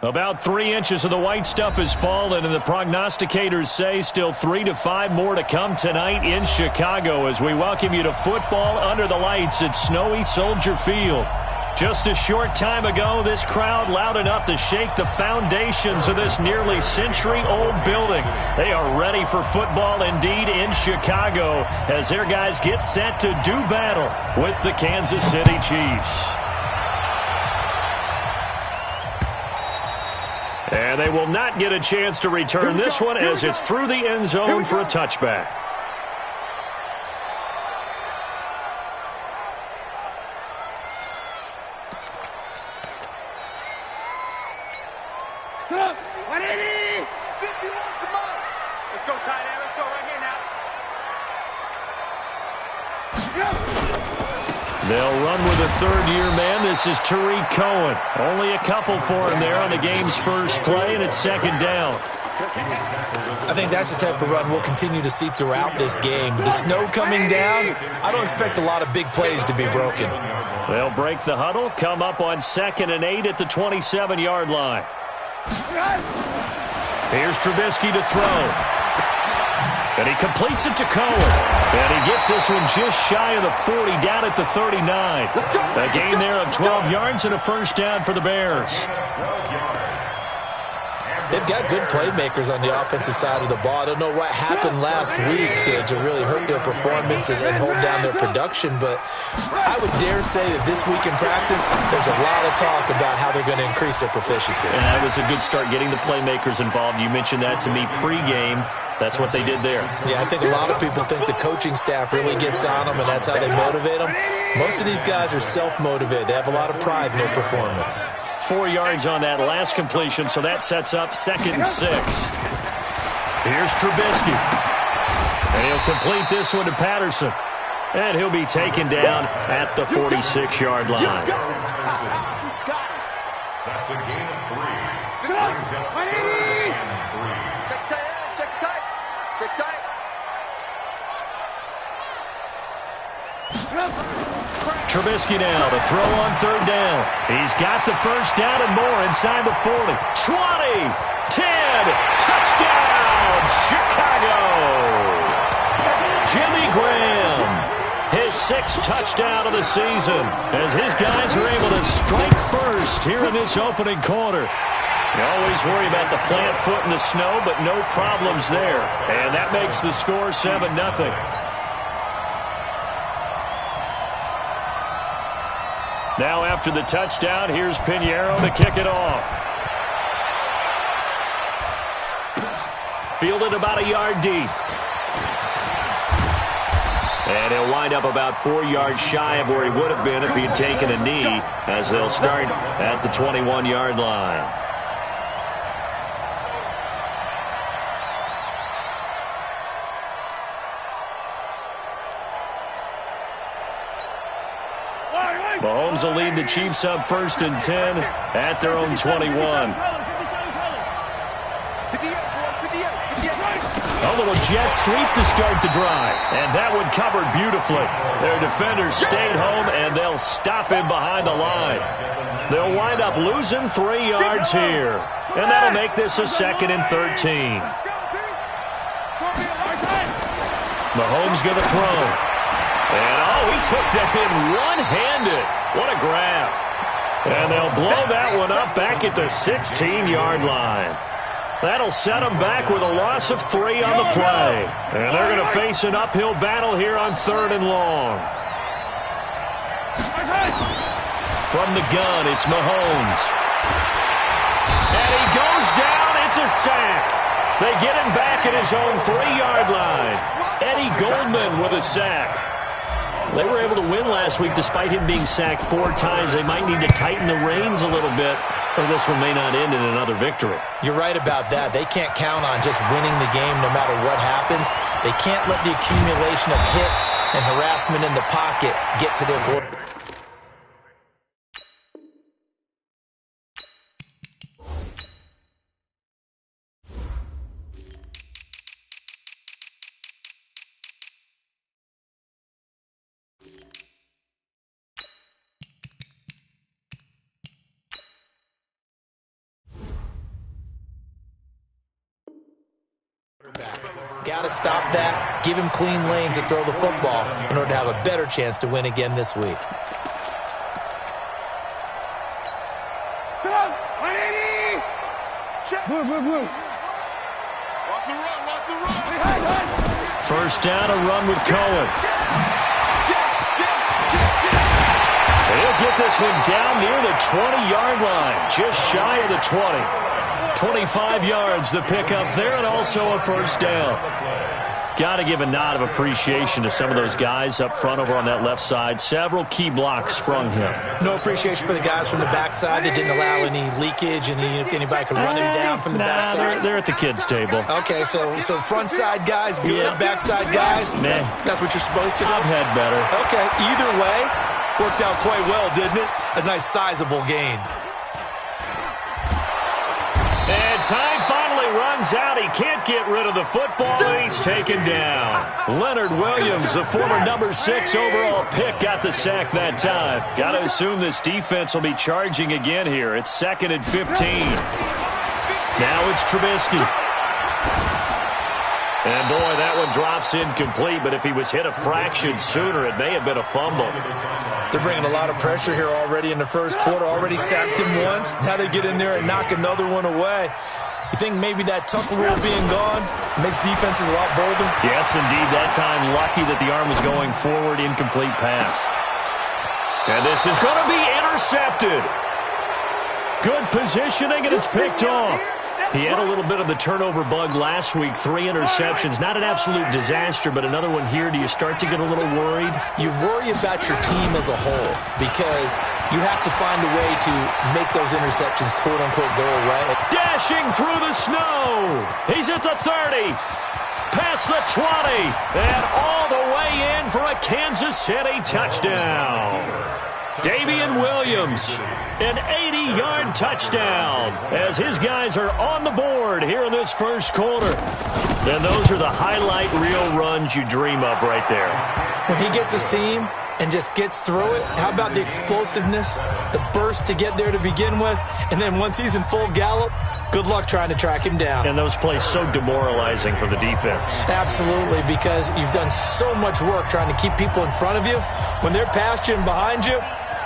About 3 inches of the white stuff has fallen, and the prognosticators say still 3 to 5 more to come tonight in Chicago as we welcome you to football under the lights at snowy Soldier Field. Just a short time ago, this crowd loud enough to shake the foundations of this nearly century-old building. They are ready for football indeed in Chicago as their guys get set to do battle with the Kansas City Chiefs. And they will not get a chance to return this one as it's through the end zone for a touchback. They'll run with a third-year man. This is Tariq Cohen. Only a couple for him there on the game's first play, and it's second down. I think that's the type of run we'll continue to see throughout this game. With the snow coming down, I don't expect a lot of big plays to be broken. They'll break the huddle, come up on 2nd and 8 at the 27-yard line. Here's Trubisky to throw. And he completes it to Cohen. And he gets this one just shy of the 40, down at the 39. A gain there of 12 yards and a first down for the Bears. They've got good playmakers on the offensive side of the ball. I don't know what happened last week to really hurt their performance and hold down their production, but I would dare say that this week in practice, there's a lot of talk about how they're going to increase their proficiency. And that was a good start, getting the playmakers involved. You mentioned that to me pregame. That's what they did there. Yeah, I think a lot of people think the coaching staff really gets on them, and that's how they motivate them. Most of these guys are self-motivated. They have a lot of pride in their performance. 4 yards on that last completion, so that sets up 2nd and 6. Here's Trubisky. And he'll complete this one to Patterson. And he'll be taken down at the 46-yard line. That's a gain of 3. Brings up 3rd and 3. Check tight. Check tight. Trubisky now to throw on 3rd down. He's got the first down and more inside the 40. 20, 10, touchdown, Chicago. Jimmy Graham, his 6th touchdown of the season as his guys are able to strike first here in this opening quarter. You always worry about the plant foot in the snow, but no problems there. And that makes the score 7-0. Now after the touchdown, here's Pinheiro to kick it off. Fielded about a yard deep. And he'll wind up about 4 yards shy of where he would have been if he'd taken a knee, as they'll start at the 21-yard line. Mahomes will lead the Chiefs up 1st and 10 at their own 21. A little jet sweep to start the drive. And that one covered beautifully. Their defenders stayed home, and they'll stop him behind the line. They'll wind up losing 3 yards here. And that'll make this a 2nd and 13. Mahomes going to throw. And, he took that in one-handed. What a grab. And they'll blow that one up back at the 16-yard line. That'll set them back with a loss of 3 on the play. And they're going to face an uphill battle here on 3rd and long. From the gun, it's Mahomes. And he goes down. It's a sack. They get him back at his own 3-yard line. Eddie Goldman with a sack. They were able to win last week despite him being sacked 4 times. They might need to tighten the reins a little bit, or this one may not end in another victory. You're right about that. They can't count on just winning the game no matter what happens. They can't let the accumulation of hits and harassment in the pocket get to their quarterback. to stop that, give him clean lanes to throw the football in order to have a better chance to win again this week. Come on, 180! Check. Move. Watch the run. First down, a run with Cohen. He'll get this one down near the 20-yard line, just shy of the 20. 25 yards the pickup there, and also a first down. Got to give a nod of appreciation to some of those guys up front over on that left side. Several key blocks sprung him. No appreciation for the guys from the backside that didn't allow any leakage, and anybody could run him down from the backside. They're at the kids' table. Okay, so front side guys good, backside guys, man, that's what you're supposed to do? I've had better. Okay, either way, worked out quite well, didn't it? A nice sizable gain. And time finally runs out. He can't get rid of the football, and he's taken down. Leonard Williams, the former number 6 overall pick, got the sack that time. Got to assume this defense will be charging again here. It's 2nd and 15. Now it's Trubisky. And, boy, that one drops incomplete, but if he was hit a fraction sooner, it may have been a fumble. They're bringing a lot of pressure here already in the first quarter. Already sacked him once. Now they get in there and knock another one away. You think maybe that Tucker rule being gone makes defenses a lot bolder? Yes, indeed. That time, lucky that the arm was going forward, incomplete pass. And this is going to be intercepted. Good positioning, and it's picked off. He had a little bit of the turnover bug last week, 3 interceptions. Not an absolute disaster, but another one here. Do you start to get a little worried? You worry about your team as a whole because you have to find a way to make those interceptions, quote-unquote, go away. Dashing through the snow. He's at the 30, past the 20, and all the way in for a Kansas City touchdown. Damian Williams, an 80-yard touchdown as his guys are on the board here in this first quarter. And those are the highlight reel runs you dream of right there. When he gets a seam and just gets through it, how about the explosiveness, the burst to get there to begin with, and then once he's in full gallop, good luck trying to track him down. And those plays so demoralizing for the defense. Absolutely, because you've done so much work trying to keep people in front of you. When they're past you and behind you,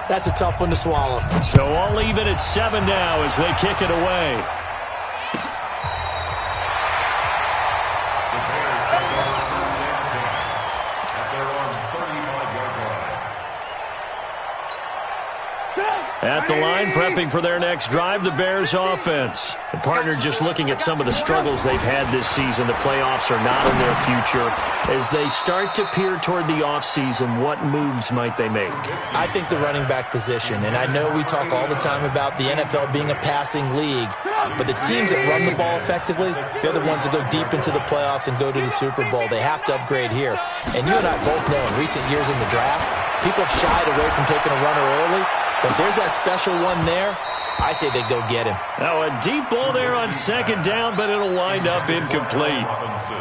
that's a tough one to swallow. So all even at 7 now as they kick it away. At the line, prepping for their next drive, the Bears offense. The partner just looking at some of the struggles they've had this season. The playoffs are not in their future. As they start to peer toward the offseason, what moves might they make? I think the running back position, and I know we talk all the time about the NFL being a passing league, but the teams that run the ball effectively, they're the ones that go deep into the playoffs and go to the Super Bowl. They have to upgrade here. And you and I both know in recent years in the draft, people have shied away from taking a runner early. But there's that special one there. I say they go get him. Now a deep ball there on 2nd down, but it'll wind up incomplete.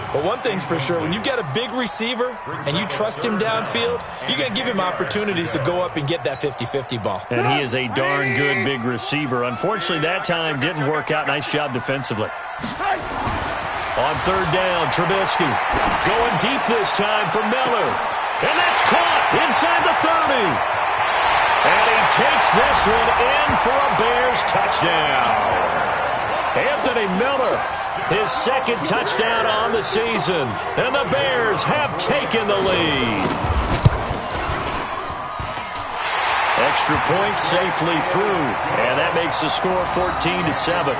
But one thing's for sure, when you get a big receiver and you trust him downfield, you're going to give him opportunities to go up and get that 50-50 ball. And he is a darn good big receiver. Unfortunately, that time didn't work out. Nice job defensively. On 3rd down, Trubisky going deep this time for Miller. And that's caught inside the 30. And he takes this one in for a Bears touchdown. Anthony Miller, his 2nd touchdown on the season. And the Bears have taken the lead. Extra point safely through. And that makes the score 14-7.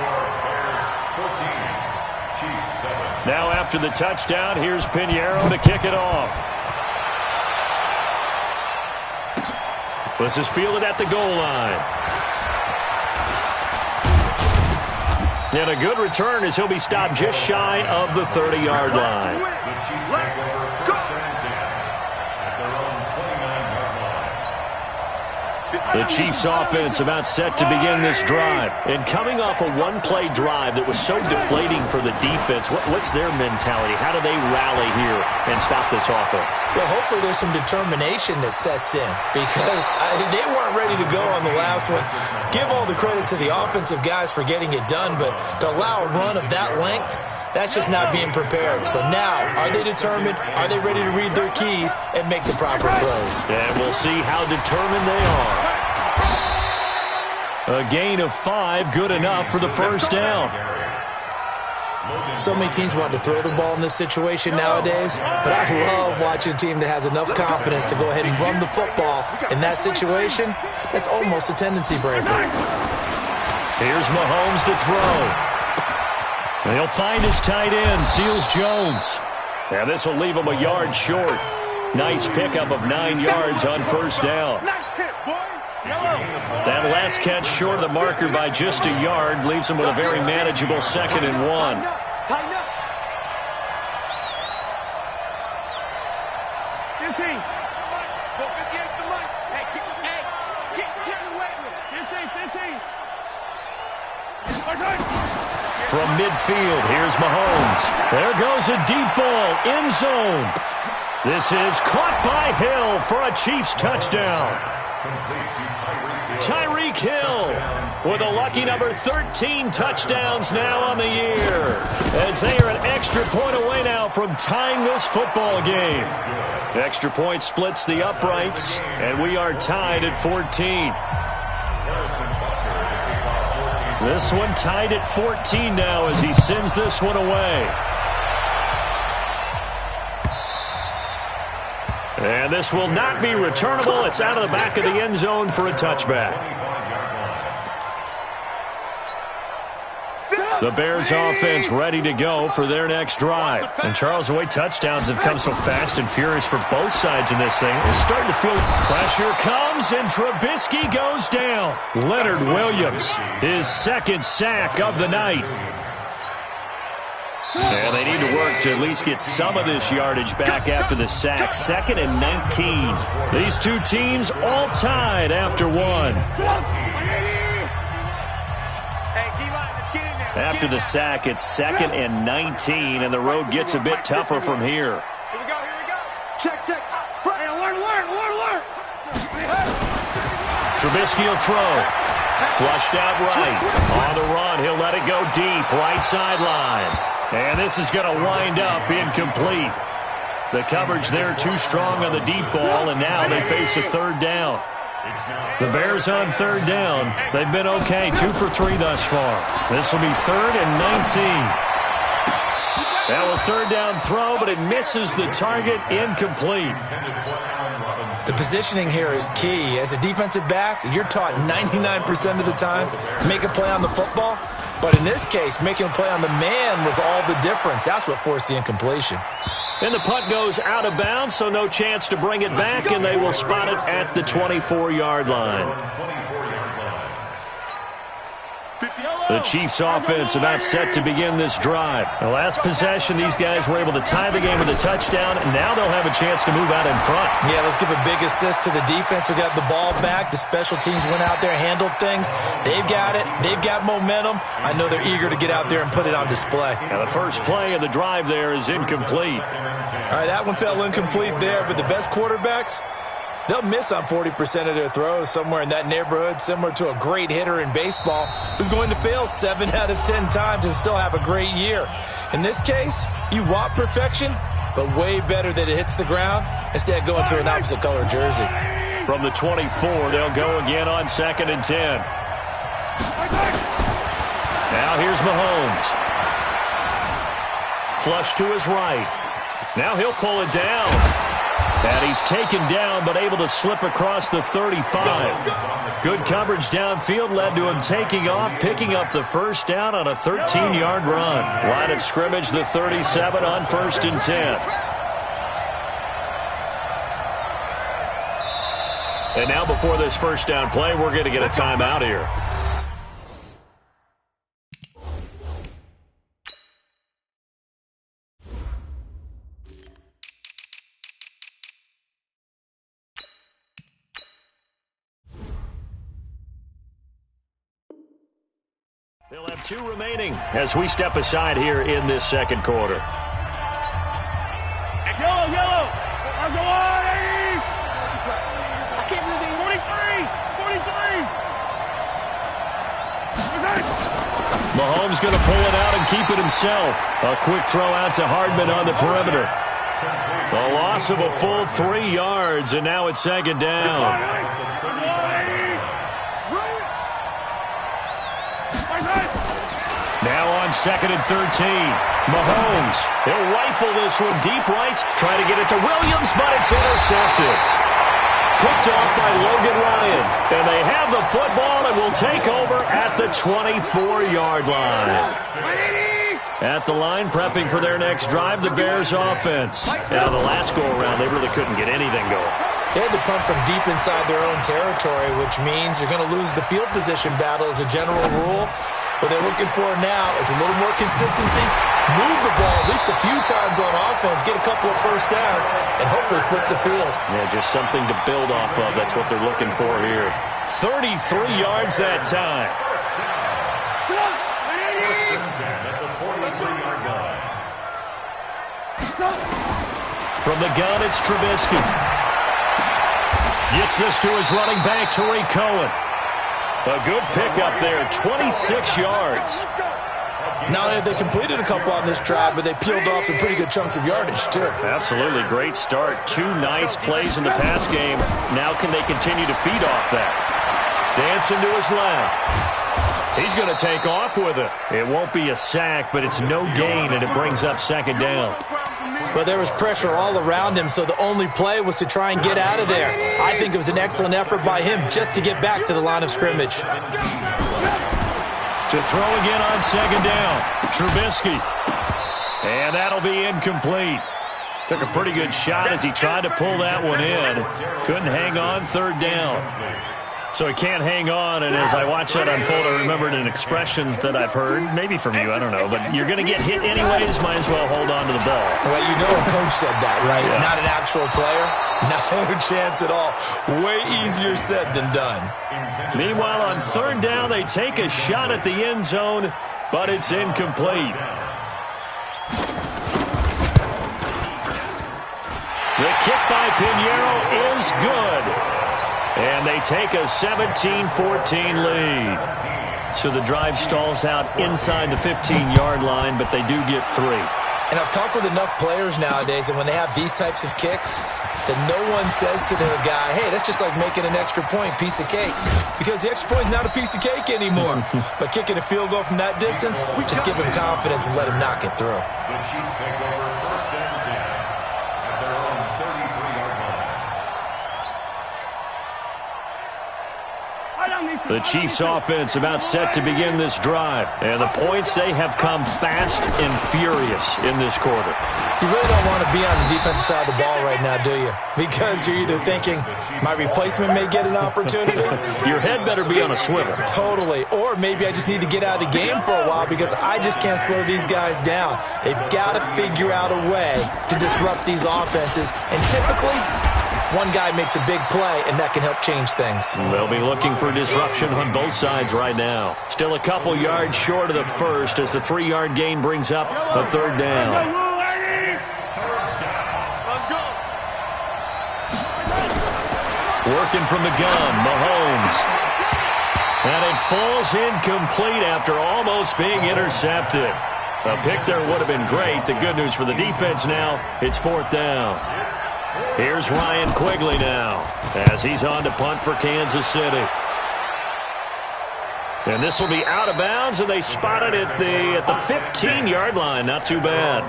Now after the touchdown, here's Pinheiro to kick it off. This is fielded at the goal line. And a good return as he'll be stopped just shy of the 30-yard line. The Chiefs offense about set to begin this drive. And coming off a one-play drive that was so deflating for the defense, what's their mentality? How do they rally here and stop this offense? Well, hopefully there's some determination that sets in because they weren't ready to go on the last one. Give all the credit to the offensive guys for getting it done, but to allow a run of that length, That's just not being prepared. So now, are they determined? Are they ready to read their keys and make the proper plays? And we'll see how determined they are. A gain of 5, good enough for the first down. So many teams want to throw the ball in this situation nowadays, but I love watching a team that has enough confidence to go ahead and run the football in that situation. That's almost a tendency breaker. Here's Mahomes to throw. And he'll find his tight end, Seals Jones. And this will leave him a yard short. Nice pickup of 9 yards on first down. That last catch short of the marker by just a yard leaves him with a very manageable 2nd and 1. Tighten up. 15. Go 50 extra money. Hey, get away with it. 15. From midfield, here's Mahomes. There goes a deep ball, end zone. This is caught by Hill for a Chiefs touchdown. Tyreek Hill with a lucky number 13 touchdowns now on the year, as they are an extra point away now from tying this football game. Extra point splits the uprights, and we are tied at 14. This one tied at 14 now as he sends this one away. And this will not be returnable. It's out of the back of the end zone for a touchback. The Bears offense ready to go for their next drive. And Charles, the way touchdowns have come so fast and furious for both sides in this thing, it's starting to feel pressure comes and Trubisky goes down. Leonard Williams, his 2nd sack of the night. And they need to work to at least get some of this yardage back after the sack. 2nd and 19. These two teams all tied after 1. After the sack, it's 2nd and 19, and the road gets a bit tougher from here. Here we go. Check. Alert. Trubisky will throw. Flushed out right. On the run, he'll let it go deep. Right sideline. And this is going to wind up incomplete. The coverage there too strong on the deep ball, and now they face a 3rd down. The Bears on 3rd down. They've been okay, 2 for 3 thus far. This will be 3rd and 19. Now a 3rd down throw, but it misses the target, incomplete. The positioning here is key. As a defensive back, you're taught 99% of the time, make a play on the football. But in this case, making a play on the man was all the difference. That's what forced the incompletion. And the punt goes out of bounds, so no chance to bring it back, and they will spot it at the 24-yard line. The Chiefs offense about set to begin this drive. The last possession, these guys were able to tie the game with a touchdown, and now they'll have a chance to move out in front. Yeah, let's give a big assist to the defense who got the ball back. The special teams went out there, handled things. They've got it. They've got momentum. I know they're eager to get out there and put it on display. Now the first play of the drive there is incomplete. All right, that one fell incomplete there, but the best quarterbacks, they'll miss on 40% of their throws, somewhere in that neighborhood, similar to a great hitter in baseball who's going to fail 7 out of 10 times and still have a great year. In this case, you want perfection, but way better that it hits the ground instead of going to an opposite color jersey. From the 24, they'll go again on 2nd and 10. Now here's Mahomes. Flush to his right. Now he'll pull it down. And he's taken down, but able to slip across the 35. Good coverage downfield led to him taking off, picking up the first down on a 13-yard run. Line of scrimmage, the 37 on 1st and 10. And now before this first down play, we're going to get a timeout here. They'll have 2 remaining as we step aside here in this second quarter. Yellow. Let's go on, 80. I can't believe they 43. Mahomes going to pull it out and keep it himself. A quick throw out to Hardman on the perimeter. A loss of a full 3 yards, and now it's second down. Now on 2nd and 13. Mahomes, he'll rifle this one deep right. Try to get it to Williams, but it's intercepted. Picked off by Logan Ryan. And they have the football and will take over at the 24-yard line. At the line, prepping for their next drive, the Bears offense. Now, the last go-around, they really couldn't get anything going. They had to punt from deep inside their own territory, which means you're going to lose the field position battle as a general rule. What they're looking for now is a little more consistency, move the ball at least a few times on offense, get a couple of first downs, and hopefully flip the field. Yeah, just something to build off of. That's what they're looking for here. 33 yards that time. From the gun, it's Trubisky. Gets this to his running back, Tariq Cohen. A good pickup there, 26 yards. Not only have they completed a couple on this drive, but they peeled off some pretty good chunks of yardage, too. Absolutely, great start. 2 nice plays in the pass game. Now can they continue to feed off that? Dancing to his left. He's going to take off with it. It won't be a sack, but it's no gain, and it brings up second down. But there was pressure all around him, so the only play was to try and get out of there. I think it was an excellent effort by him just to get back to the line of scrimmage. To throw again on second down, Trubisky. And that'll be incomplete. Took a pretty good shot as he tried to pull that one in. Couldn't hang on, third down. So he can't hang on, and as I watch that unfold, I remembered an expression that I've heard, maybe from you, I don't know, but you're going to get hit anyways, might as well hold on to the ball. Well, you know a coach said that, right? Yeah. Not an actual player. No chance at all. Way easier said than done. Meanwhile, on third down, they take a shot at the end zone, but it's incomplete. The kick by Pinheiro is good. And they take a 17-14 lead. So the drive stalls out inside the 15-yard line, but they do get 3. And I've talked with enough players nowadays, and when they have these types of kicks, that no one says to their guy, hey, that's just like making an extra point, piece of cake. Because the extra point is not a piece of cake anymore. But kicking a field goal from that distance, just give him confidence and let him knock it through. The Chiefs take over 1st and 10 at their own 33-yard line. The Chiefs offense about set to begin this drive. And the points, they have come fast and furious in this quarter. You really don't want to be on the defensive side of the ball right now, do you? Because you're either thinking, my replacement may get an opportunity. Your head better be on a swivel. Totally. Or maybe I just need to get out of the game for a while because I just can't slow these guys down. They've got to figure out a way to disrupt these offenses. And typically, one guy makes a big play, and that can help change things. They'll be looking for disruption on both sides right now. Still a couple yards short of the first as the 3-yard gain brings up a third down. Let's go. Working from the gun, Mahomes. And it falls incomplete after almost being intercepted. A pick there would have been great. The good news for the defense now, it's 4th down. Here's Ryan Quigley now as he's on to punt for Kansas City. And this will be out of bounds, and they spot it at the 15-yard line. Not too bad.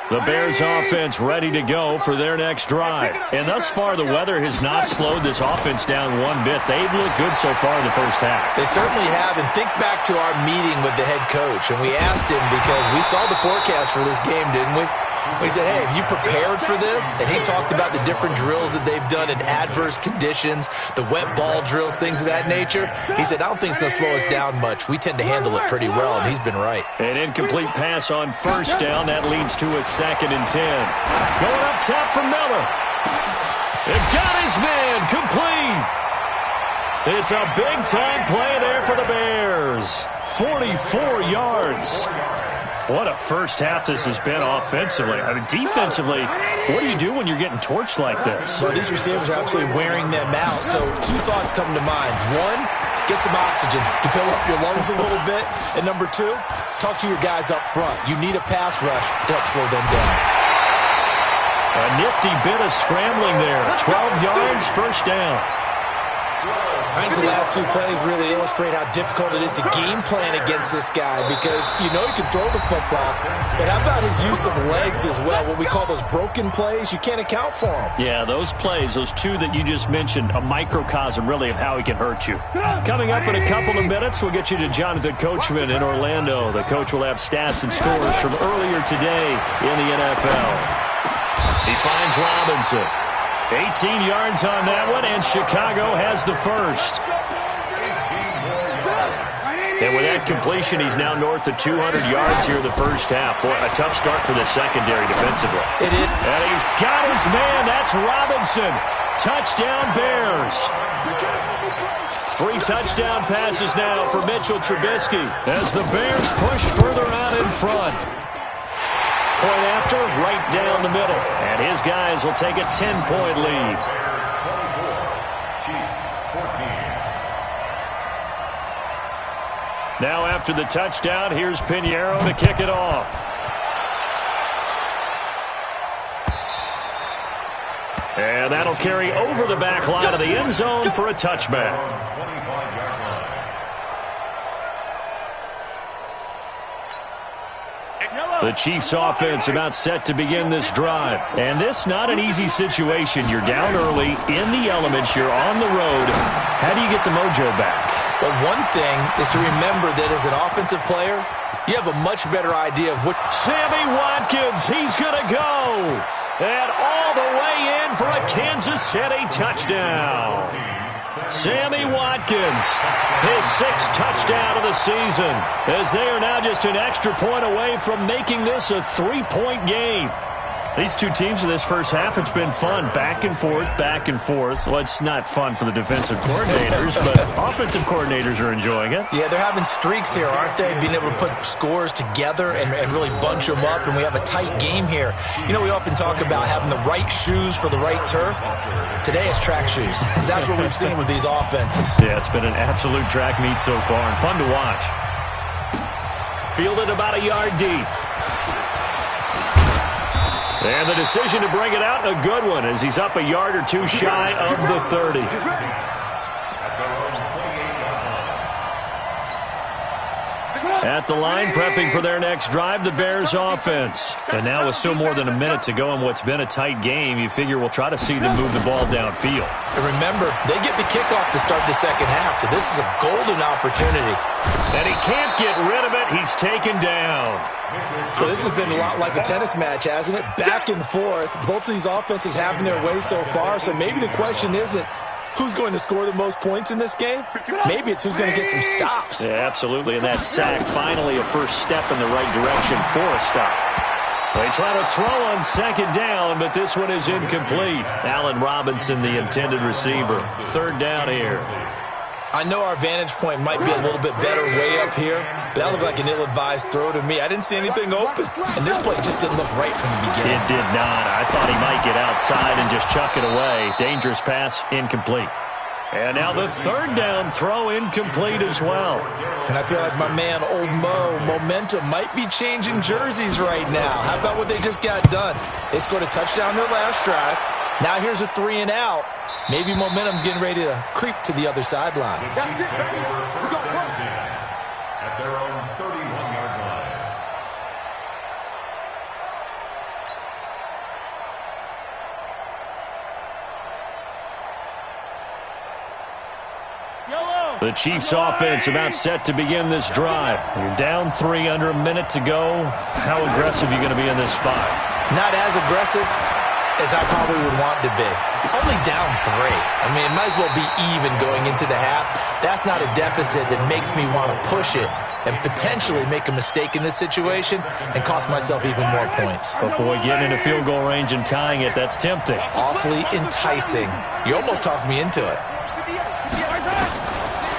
The Bears offense ready to go for their next drive. And thus far, the weather has not slowed this offense down one bit. They've looked good so far in the first half. They certainly have. And think back to our meeting with the head coach. And we asked him because we saw the forecast for this game, didn't we? We said, hey, have you prepared for this? And he talked about the different drills that they've done in adverse conditions, the wet ball drills, things of that nature. He said, I don't think it's going to slow us down much. We tend to handle it pretty well, and he's been right. An incomplete pass on first down. That leads to a 2nd and 10. Going up top for Miller. They've got his man complete. It's a big-time play there for the Bears. 44 yards. What a first half this has been offensively. I mean, defensively, what do you do when you're getting torched like this? Well, these receivers are absolutely wearing them out. So 2 thoughts come to mind. One, get some oxygen to fill up your lungs a little bit. And number two, talk to your guys up front. You need a pass rush to help slow them down. A nifty bit of scrambling there. 12 yards, first down. I think the last two plays really illustrate how difficult it is to game plan against this guy because you know he can throw the football, but how about his use of legs as well? What we call those broken plays, you can't account for them. Yeah, those plays, those two that you just mentioned, a microcosm really of how he can hurt you. Coming up in a couple of minutes, we'll get you to Jonathan Coachman in Orlando. The coach will have stats and scores from earlier today in the NFL. He finds Robinson. 18 yards on that one, and Chicago has the first. And with that completion, he's now north of 200 yards here in the first half. Boy, a tough start for the secondary defensively. It is. And he's got his man. That's Robinson. Touchdown, Bears. 3 touchdown passes now for Mitchell Trubisky as the Bears push further out in front. Point after, right down the middle. And his guys will take a 10-point lead. Now after the touchdown, here's Pinheiro to kick it off. And that'll carry over the back line of the end zone for a touchback. The Chiefs offense about set to begin this drive. And this not an easy situation. You're down early, in the elements, you're on the road. How do you get the mojo back? Well, one thing is to remember that as an offensive player, you have a much better idea of what... Sammy Watkins, he's going to go. And all the way in for a Kansas City touchdown. Sammy Watkins, his 6th touchdown of the season, as they are now just an extra point away from making this a 3-point game. These two teams in this first half, it's been fun. Back and forth, back and forth. Well, it's not fun for the defensive coordinators, but offensive coordinators are enjoying it. Yeah, they're having streaks here, aren't they? Being able to put scores together and really bunch them up, and we have a tight game here. You know, we often talk about having the right shoes for the right turf. Today it's track shoes. That's what we've seen with these offenses. Yeah, it's been an absolute track meet so far, and fun to watch. Fielded about a yard deep. And the decision to bring it out, a good one, as he's up a yard or two shy of the 30. At the line, prepping for their next drive, the Bears offense. And now with still more than a minute to go in what's been a tight game, you figure we'll try to see them move the ball downfield. And remember, they get the kickoff to start the second half, so this is a golden opportunity. And he can't get rid of it. He's taken down. So this has been a lot like a tennis match, hasn't it? Back and forth. Both of these offenses having their way so far, so maybe the question isn't who's going to score the most points in this game? Maybe it's who's going to get some stops. Yeah, absolutely. And that sack, finally a first step in the right direction for a stop. They try to throw on second down, but this one is incomplete. Allen Robinson, the intended receiver. Third down here. I know our vantage point might be a little bit better way up here, but that looked like an ill-advised throw to me. I didn't see anything open, and this play just didn't look right from the beginning. It did not. I thought he might get outside and just chuck it away. Dangerous pass, incomplete. And now the third down throw, incomplete as well. And I feel like my man, Old Mo, momentum might be changing jerseys right now. How about what they just got done? They scored a touchdown their last drive. Now here's a 3 and out. Maybe momentum's getting ready to creep to the other sideline. At their own 31-yard line. The Chiefs offense about set to begin this drive. You're down 3, under a minute to go. How aggressive are you going to be in this spot? Not as aggressive as I probably would want to be. Only down 3. I mean, it might as well be even going into the half. That's not a deficit that makes me want to push it and potentially make a mistake in this situation and cost myself even more points. But boy, getting into field goal range and tying it, that's tempting. Awfully enticing. You almost talked me into it.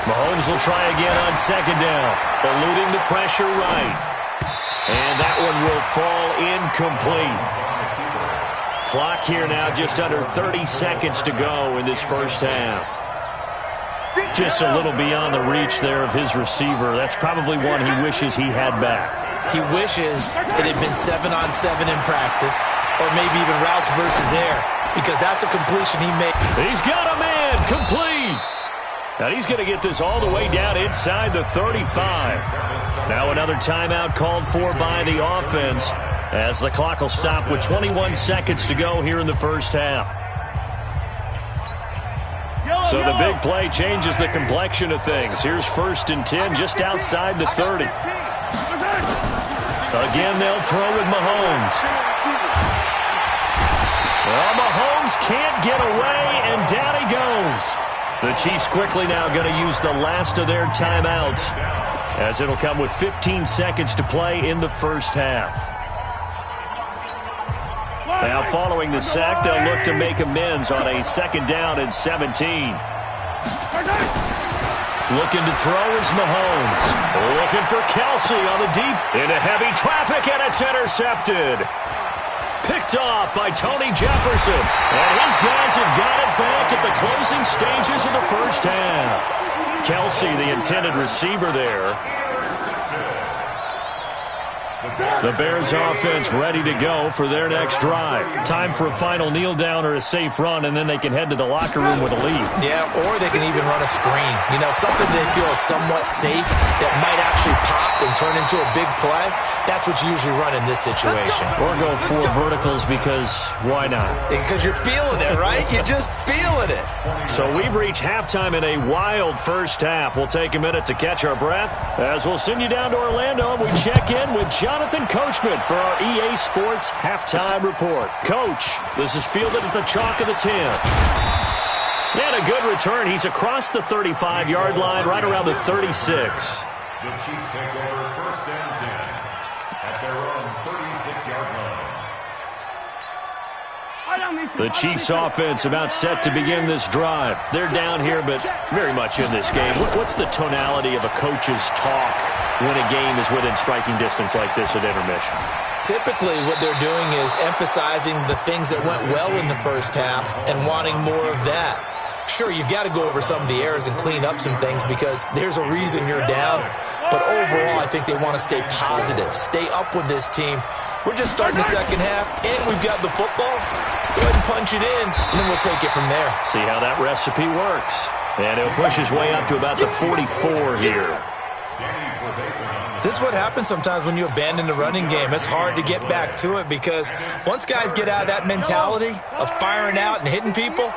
Mahomes will try again on second down, eluding the pressure right. And that one will fall incomplete. Clock here now just under 30 seconds to go in this first half. Just a little beyond the reach there of his receiver. That's probably one he wishes he had back. He wishes it had been 7-on-7 in practice, or maybe even routes versus air, because that's a completion he made. He's got a man complete. Now he's going to get this all the way down inside the 35. Now another timeout called for by the offense, as the clock will stop with 21 seconds to go here in the first half. So the big play changes the complexion of things. Here's 1st and 10 just outside the 30. Again, they'll throw with Mahomes. Well, Mahomes can't get away, and down he goes. The Chiefs quickly now going to use the last of their timeouts, as it'll come with 15 seconds to play in the first half. Now, following the sack, they'll look to make amends on a 2nd down and 17. Looking to throw is Mahomes. Looking for Kelsey on the deep. Into heavy traffic, and it's intercepted. Picked off by Tony Jefferson. And his guys have got it back at the closing stages of the first half. Kelsey, the intended receiver there. The Bears offense ready to go for their next drive. Time for a final kneel down or a safe run, and then they can head to the locker room with a lead. Yeah, or they can even run a screen. You know, something they feel is somewhat safe that might actually pop and turn into a big play. That's what you usually run in this situation. Or go 4 verticals, because why not? Because you're feeling it, right? You're just feeling it. So we've reached halftime in a wild first half. We'll take a minute to catch our breath, as we'll send you down to Orlando and we check in with Jonathan Coachman for our EA Sports Halftime Report. Coach, this is fielded at the chalk of the 10. And a good return. He's across the 35-yard line, right around the 36. The Chiefs take over 1st and 10 at their own 36-yard line. The Chiefs offense about set to begin this drive. They're down here, but very much in this game. What's the tonality of a coach's talk when a game is within striking distance like this at intermission? Typically, what they're doing is emphasizing the things that went well in the first half and wanting more of that. Sure, you've got to go over some of the errors and clean up some things because there's a reason you're down. But overall, I think they want to stay positive, stay up with this team. We're just starting the second half, and we've got the football. Let's go ahead and punch it in, and then we'll take it from there. See how that recipe works. And he'll push his way up to about the 44 here. This is what happens sometimes when you abandon the running game. It's hard to get back to it because once guys get out of that mentality of firing out and hitting people,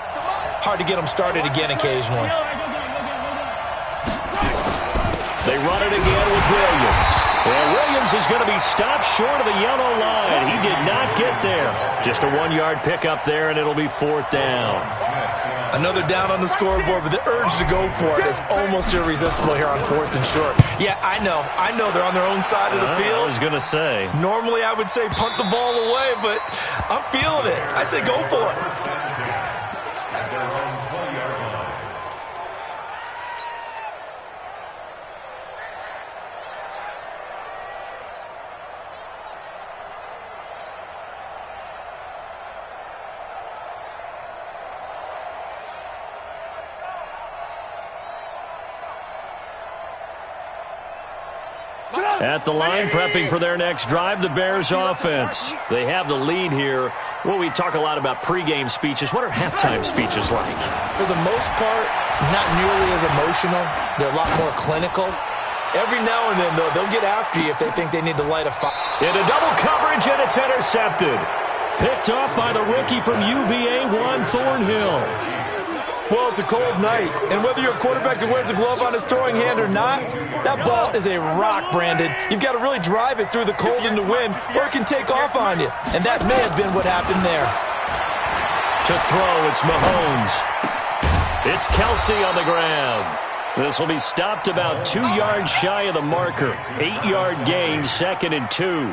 hard to get them started again occasionally. They run it again with Williams. Well, Williams is going to be stopped short of the yellow line. He did not get there. Just a 1-yard pickup there, and it'll be 4th down. Another down on the scoreboard, but the urge to go for it is almost irresistible here on 4th and short. Yeah, I know they're on their own side of the field. I was going to say. Normally I would say punt the ball away, but I'm feeling it. I say go for it. At the line, prepping for their next drive, the Bears offense. They have the lead here. Well, we talk a lot about pregame speeches. What are halftime speeches like? For the most part, not nearly as emotional. They're a lot more clinical. Every now and then, though, they'll get after you if they think they need to light a fire. Into double coverage, and it's intercepted. Picked off by the rookie from UVA, Juan Thornhill. Well, it's a cold night, and whether you're a quarterback that wears a glove on his throwing hand or not, that ball is a rock, Brandon. You've got to really drive it through the cold and the wind, or it can take off on you, and that may have been what happened there. To throw, it's Mahomes. It's Kelsey on the ground. This will be stopped about 2 yards shy of the marker. 8-yard gain, 2nd and 2.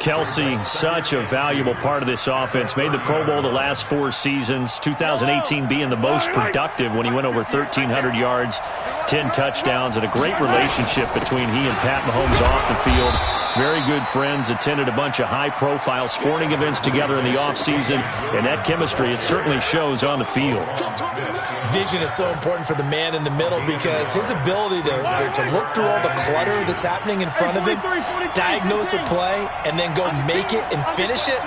Kelsey, such a valuable part of this offense. Made the Pro Bowl the last 4 seasons. 2018 being the most productive when he went over 1,300 yards, 10 touchdowns, and a great relationship between he and Pat Mahomes off the field. Very good friends, attended a bunch of high-profile sporting events together in the offseason, and that chemistry, it certainly shows on the field. Vision is so important for the man in the middle because his ability to look through all the clutter that's happening in front of him, diagnose a play, and then go make it and finish it,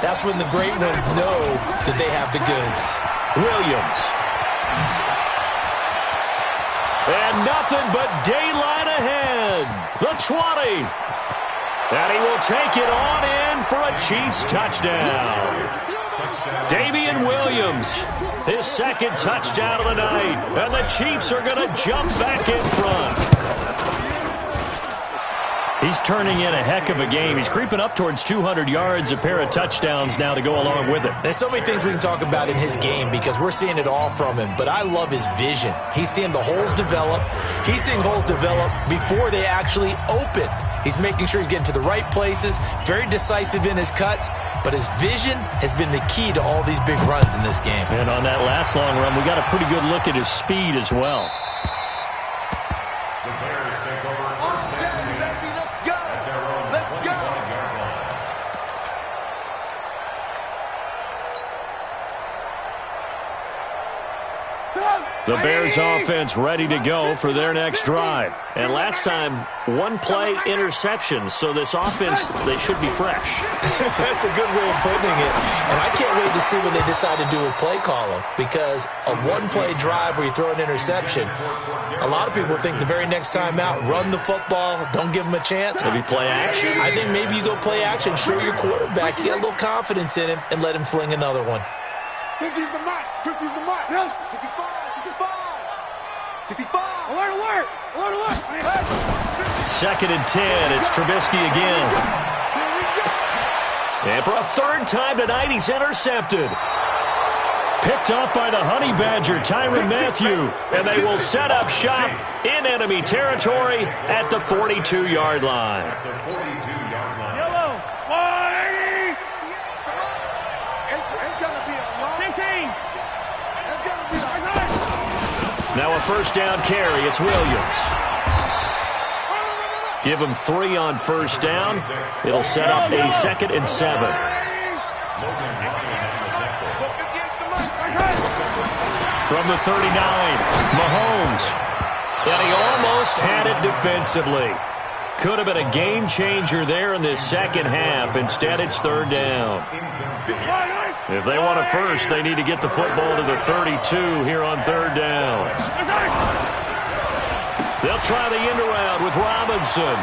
that's when the great ones know that they have the goods. Williams. And nothing but daylight ahead. The 20. And he will take it on in for a Chiefs touchdown. Damian Williams, his second touchdown of the night. And the Chiefs are going to jump back in front. He's turning in a heck of a game. He's creeping up towards 200 yards, a pair of touchdowns now to go along with it. There's so many things we can talk about in his game because we're seeing it all from him, but I love his vision. He's seeing the holes develop. He's seeing holes develop before they actually open. He's making sure he's getting to the right places, very decisive in his cuts, but his vision has been the key to all these big runs in this game. And on that last long run, we got a pretty good look at his speed as well. The Bears offense ready to go for their next drive. And last time, one play interception, so this offense, they should be fresh. That's a good way of putting it. And I can't wait to see what they decide to do with play calling, because a one-play drive where you throw an interception, a lot of people think the very next time out, run the football, don't give them a chance. Maybe play action. I think maybe you go play action, show your quarterback, you got a little confidence in him, and let him fling another one. 50's the mark. 50's the mark. 65. 65. Alert, alert. Alert, alert. Second and 10. It's Trubisky again. And for a third time tonight, he's intercepted. Picked up by the Honey Badger, Tyrann Mathieu. And they will set up shop in enemy territory at the 42-yard line. Yellow. 180. It's going to be a long 15. It's going to be a Now a first down carry. It's Williams. Give him 3 on first down. It'll set up a 2nd and 7. From the 39, Mahomes. And he almost had it defensively. Could have been a game changer there in this second half. Instead, it's third down. If they want a first, they need to get the football to the 32 here on third down. They'll try the end around with Robinson.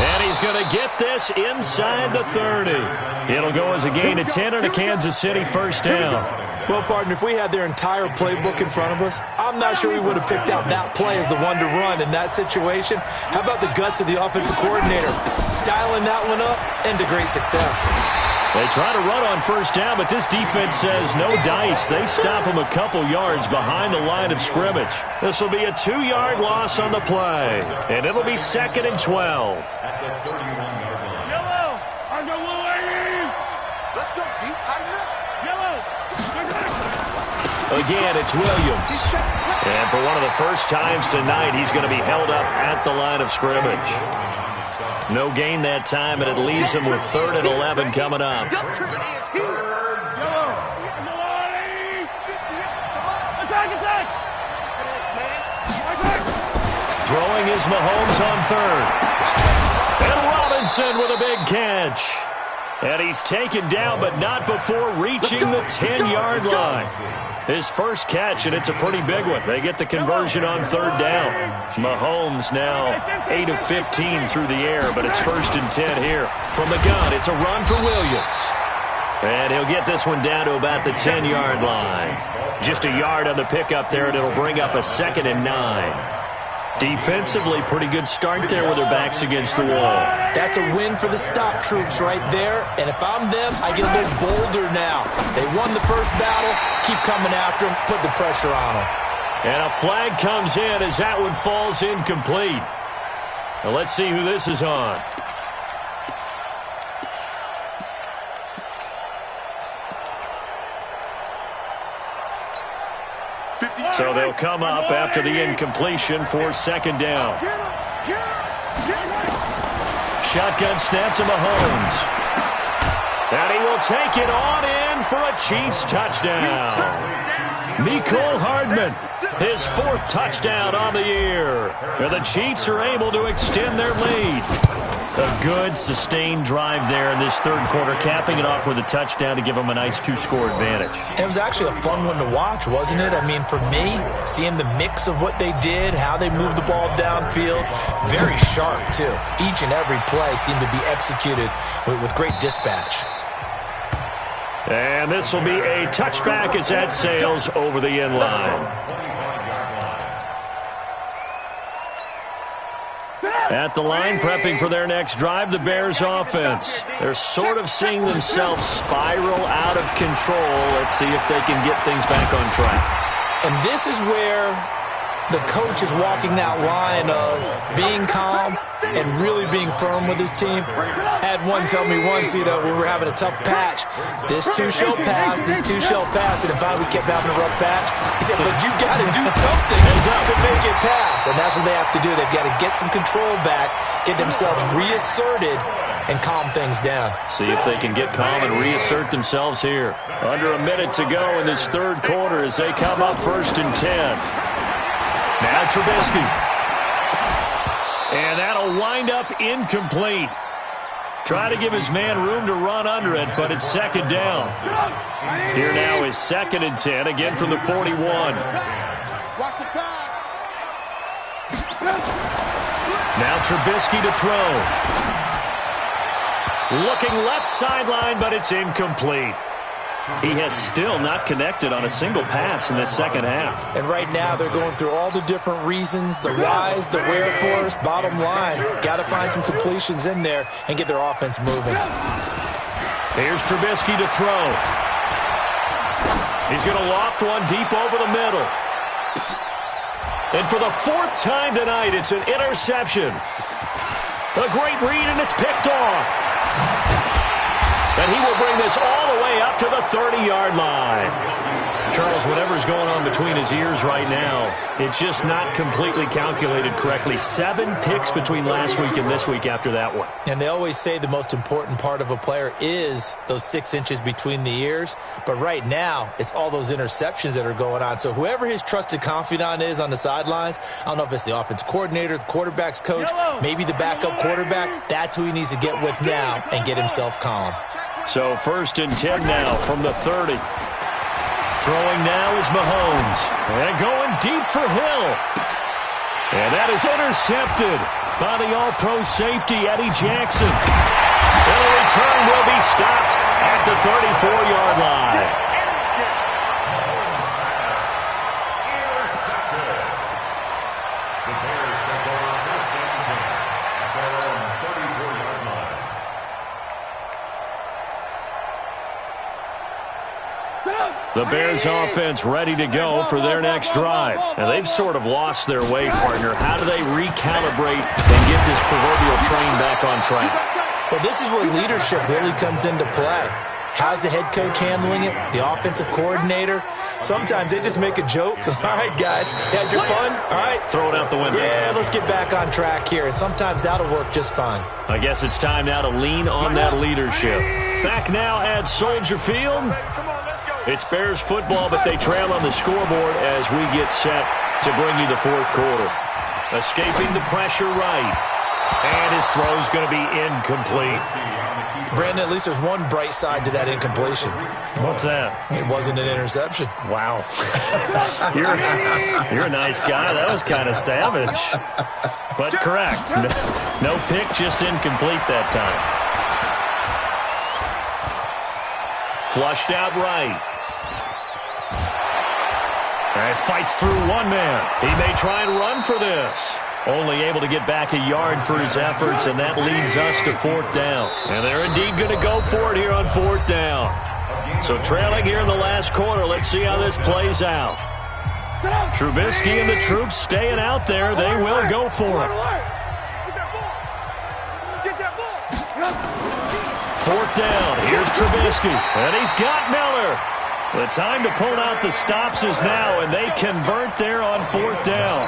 And he's going to get this inside the 30. It'll go as a gain of 10 and a Kansas City first down. Well, partner, if we had their entire playbook in front of us, I'm not sure we would have picked out that play as the one to run in that situation. How about the guts of the offensive coordinator? Dialing that one up into great success. They try to run on first down, but this defense says no dice. They stop him a couple yards behind the line of scrimmage. This will be a 2-yard loss on the play, and it'll be 2nd and 12. Yellow. On the 180. Let's go deep, tighten up. Yellow. Again, it's Williams. And for one of the first times tonight, he's going to be held up at the line of scrimmage. No gain that time, and it leaves him with 3rd and 11 coming up. Throwing is Mahomes on 3rd. And Robinson with a big catch. And he's taken down, but not before reaching the 10-yard line. His first catch, and it's a pretty big one. They get the conversion on third down. Mahomes now 8 of 15 through the air, but it's 1st and 10 here. From the gun, it's a run for Williams. And he'll get this one down to about the 10-yard line. Just a yard on the pickup there, and it'll bring up a 2nd and 9. Defensively, pretty good start there with their backs against the wall. That's a win for the stop troops right there. And if I'm them, I get a little bolder now. They won the first battle. Keep coming after them. Put the pressure on them. And a flag comes in as that one falls incomplete. Now let's see who this is on. So they'll come up after the incompletion for 2nd down. Shotgun snap to Mahomes. And he will take it on in for a Chiefs touchdown. Mecole Hardman, his 4th touchdown on the year. And the Chiefs are able to extend their lead. A good, sustained drive there in this 3rd quarter, capping it off with a touchdown to give them a nice 2-score advantage. It was actually a fun one to watch, wasn't it? I mean, for me, seeing the mix of what they did, how they moved the ball downfield, very sharp, too. Each and every play seemed to be executed with great dispatch. And this will be a touchback as that sails over the end line. At the line, prepping for their next drive, the Bears offense. They're sort of seeing themselves spiral out of control. Let's see if they can get things back on track. And this is where the coach is walking that line of being calm and really being firm with his team. I had one tell me once, when we were having a tough patch, this too shall pass, this too shall pass. And if we kept having a rough patch, he said, but you got to do something to make it pass. And that's what they have to do. They've got to get some control back, get themselves reasserted, and calm things down. See if they can get calm and reassert themselves here. Under a minute to go in this 3rd quarter as they come up 1st and 10. Now Trubisky. And that'll wind up incomplete. Try to give his man room to run under it, but it's 2nd down. Here now is 2nd and 10, again from the 41. Watch the pass. Now Trubisky to throw. Looking left sideline, but it's incomplete. He has still not connected on a single pass in this 2nd half. And right now they're going through all the different reasons, the whys, the wherefores. Bottom line, got to find some completions in there and get their offense moving. Here's Trubisky to throw. He's going to loft one deep over the middle. And for the 4th time tonight, it's an interception. A great read, and it's picked off. And he will bring this all the way up to the 30-yard line. Charles, whatever's going on between his ears right now, it's just not completely calculated correctly. 7 picks between last week and this week after that one. And they always say the most important part of a player is those 6 inches between the ears. But right now, it's all those interceptions that are going on. So whoever his trusted confidant is on the sidelines, I don't know if it's the offensive coordinator, the quarterback's coach, maybe the backup quarterback, that's who he needs to get with now and get himself calm. So 1st and 10 now from the 30. Throwing now is Mahomes. And going deep for Hill. And that is intercepted by the All-Pro safety, Eddie Jackson. And the return will be stopped at the 34-yard line. The Bears take over 1st and 10 at their own 34-yard line. The Bears offense ready to go for their next drive. And they've sort of lost their way, partner. How do they recalibrate and get this proverbial train back on track? Well, this is where leadership really comes into play. How's the head coach handling it? The offensive coordinator? Sometimes they just make a joke. All right, guys, had your fun? All right. Throw it out the window. Yeah, let's get back on track here. And sometimes that'll work just fine. I guess it's time now to lean on that leadership. Back now at Soldier Field. It's Bears football, but they trail on the scoreboard as we get set to bring you the 4th quarter. Escaping the pressure right. And his throw's going to be incomplete. Brandon, at least there's one bright side to that incompletion. What's that? It wasn't an interception. Wow. You're a nice guy. That was kind of savage. But correct. No pick, just incomplete that time. Flushed out right. And fights through one man. He may try and run for this. Only able to get back a yard for his efforts, and that leads us to 4th down. And they're indeed going to go for it here on 4th down. So trailing here in the last quarter, let's see how this plays out. Trubisky and the troops staying out there. They will go for it. Get that ball. 4th down. Here's Trubisky. And he's got Miller. The time to pull out the stops is now, and they convert there on 4th down.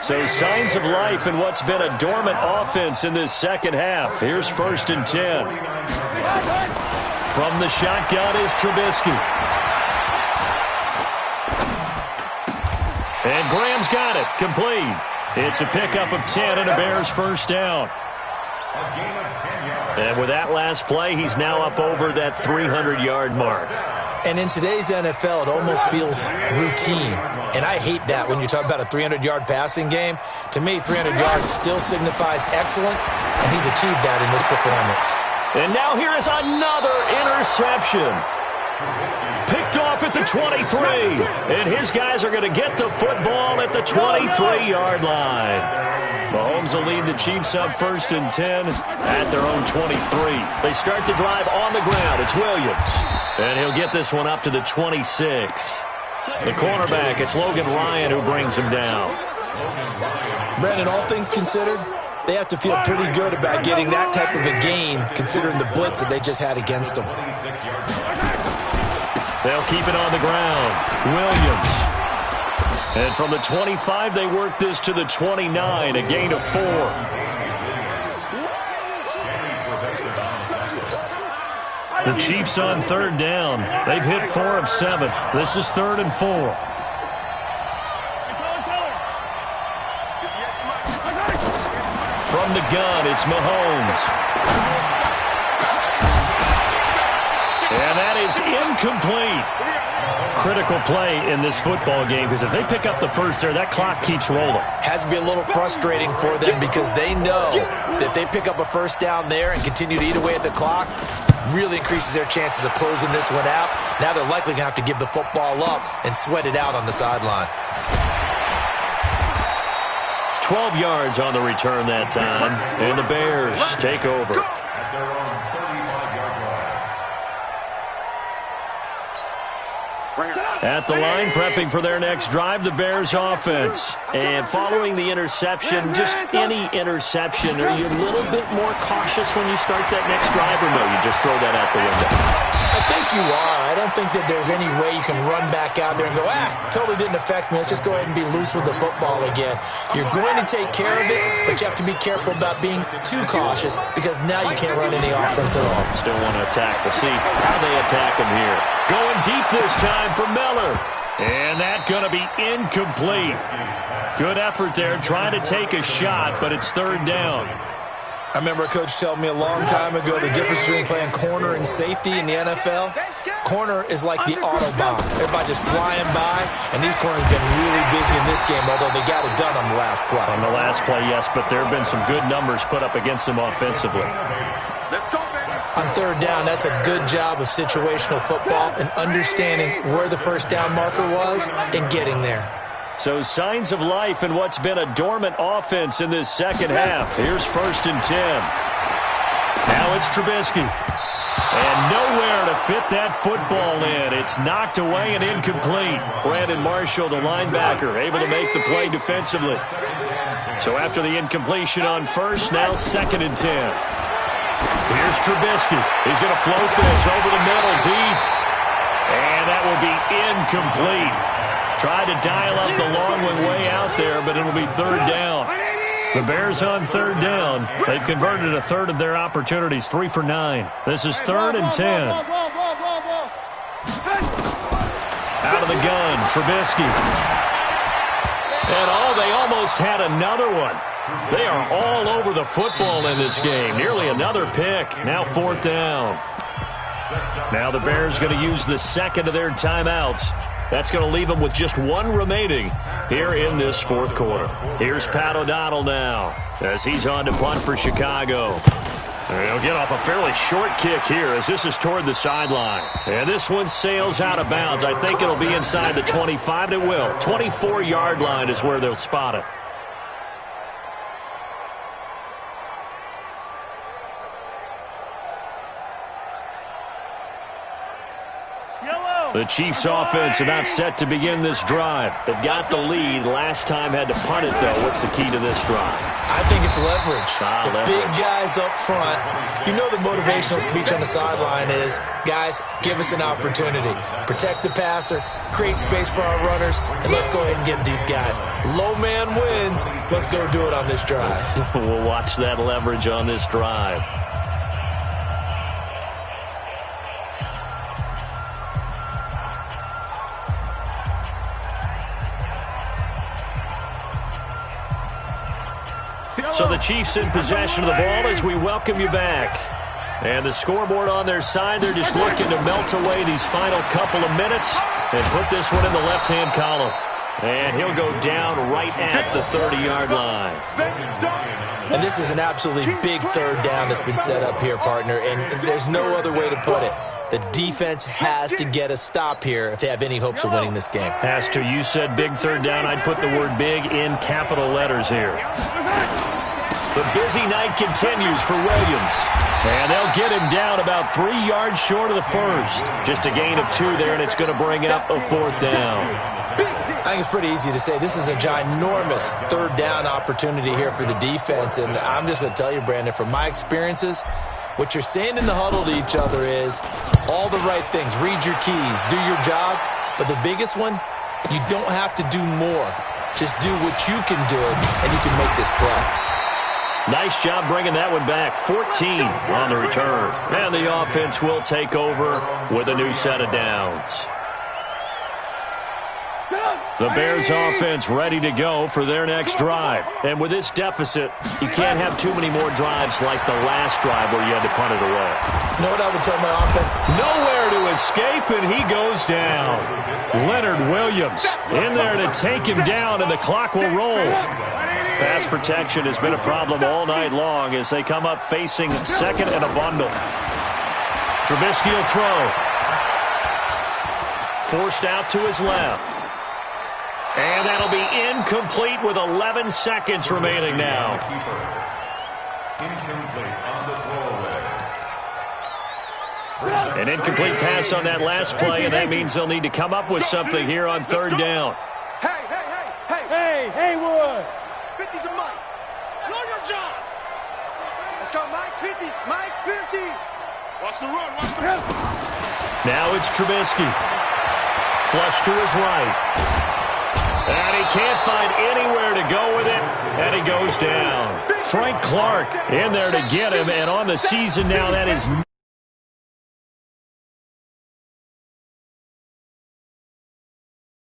So signs of life in what's been a dormant offense in this second half. Here's 1st and 10. From the shotgun is Trubisky. And Graham's got it. Complete. It's a pickup of 10 and a Bears first down. And with that last play, he's now up over that 300-yard mark. And in today's NFL, it almost feels routine. And I hate that when you talk about a 300-yard passing game. To me, 300 yards still signifies excellence, and he's achieved that in this performance. And now here is another interception. Picked off at the 23. And his guys are going to get the football at the 23-yard line. Mahomes will lead the Chiefs up 1st and 10 at their own 23. They start the drive on the ground. It's Williams. And he'll get this one up to the 26. The cornerback, it's Logan Ryan who brings him down. Brandon, all things considered, they have to feel pretty good about getting that type of a gain considering the blitz that they just had against them. They'll keep it on the ground. Williams. And from the 25, they work this to the 29, a gain of 4. The Chiefs on 3rd down. They've hit 4 of 7. This is 3rd and 4. From the gun, it's Mahomes. And that is incomplete. Critical play in this football game because if they pick up the first there, that clock keeps rolling. Has to be a little frustrating for them because they know that they pick up a first down there and continue to eat away at the clock, really increases their chances of closing this one out. Now they're likely going to have to give the football up and sweat it out on the sideline. 12 yards on the return that time, and the Bears take over. At the line, prepping for their next drive, the Bears offense. And following the interception, just any interception, are you a little bit more cautious when you start that next drive, or no, you just throw that out the window? I think you are. I don't think that there's any way you can run back out there and go, totally didn't affect me. Let's just go ahead and be loose with the football again. You're going to take care of it, but you have to be careful about being too cautious because now you can't run any offense at all. Still want to attack. We'll see how they attack him here. Going deep this time for Miller. And that's going to be incomplete. Good effort there trying to take a shot, but it's 3rd down. I remember a coach telling me a long time ago the difference between playing corner and safety in the NFL. Corner is like the Autobahn. Everybody just flying by, and these corners have been really busy in this game, although they got it done on the last play. On the last play, yes, but there have been some good numbers put up against them offensively. On 3rd down, that's a good job of situational football and understanding where the first down marker was and getting there. So signs of life in what's been a dormant offense in this second half. Here's 1st and 10. Now it's Trubisky. And nowhere to fit that football in. It's knocked away and incomplete. Brandon Marshall, the linebacker, able to make the play defensively. So after the incompletion on 1st, now 2nd and 10. Here's Trubisky. He's going to float this over the middle deep. And that will be incomplete. Tried to dial up the long one way out there, but it'll be 3rd down. The Bears on 3rd down. They've converted a third of their opportunities, 3 for 9. This is 3rd and 10. Out of the gun, Trubisky. And they almost had another one. They are all over the football in this game. Nearly another pick. Now 4th down. Now the Bears going to use the second of their timeouts. That's going to leave them with just one remaining here in this 4th quarter. Here's Pat O'Donnell now as he's on to punt for Chicago. He'll get off a fairly short kick here as this is toward the sideline. And this one sails out of bounds. I think it'll be inside the 25. It will. 24-yard line is where they'll spot it. Yellow. The Chiefs offense about set to begin this drive. They've got the lead. Last time had to punt it, though. What's the key to this drive? I think it's leverage. The Leverage. big guys up front. You know the motivational speech on the sideline is, guys, give us an opportunity. Protect the passer, create space for our runners, and let's go ahead and get these guys. Low man wins. Let's go do it on this drive. We'll watch that leverage on this drive. So the Chiefs in possession of the ball as we welcome you back. And the scoreboard on their side, they're just looking to melt away these final couple of minutes and put this one in the left-hand column. And he'll go down right at the 30-yard line. And this is an absolutely big third down that's been set up here, partner, and there's no other way to put it. The defense has to get a stop here if they have any hopes of winning this game. Has to. You said big third down. I'd put the word big in capital letters here. The busy night continues for Williams. And they'll get him down about 3 yards short of the first. Just a gain of 2 there, and it's going to bring up a 4th down. I think it's pretty easy to say this is a ginormous third down opportunity here for the defense. And I'm just going to tell you, Brandon, from my experiences, what you're saying in the huddle to each other is all the right things. Read your keys, do your job. But the biggest one, you don't have to do more. Just do what you can do, and you can make this play. Nice job bringing that one back. 14 on the return. And the offense will take over with a new set of downs. The Bears offense ready to go for their next drive. And with this deficit, you can't have too many more drives like the last drive where you had to punt it away. You know what I would tell my offense? Nowhere to escape, and he goes down. Leonard Williams in there to take him down, and the clock will roll. Pass protection has been a problem all night long as they come up facing second and a bundle. Trubisky will throw. Forced out to his left. And that'll be incomplete with 11 seconds remaining now. An incomplete pass on that last play, and that means they'll need to come up with something here on third down. Hey, Haywood. 50 to Mike. Know your job. Let's go, Mike 50. Mike 50. Watch the run. Watch the run. Now it's Trubisky. Flush to his right. And he can't find anywhere to go with it, and he goes down. Frank Clark in there to get him, and on the season now, that is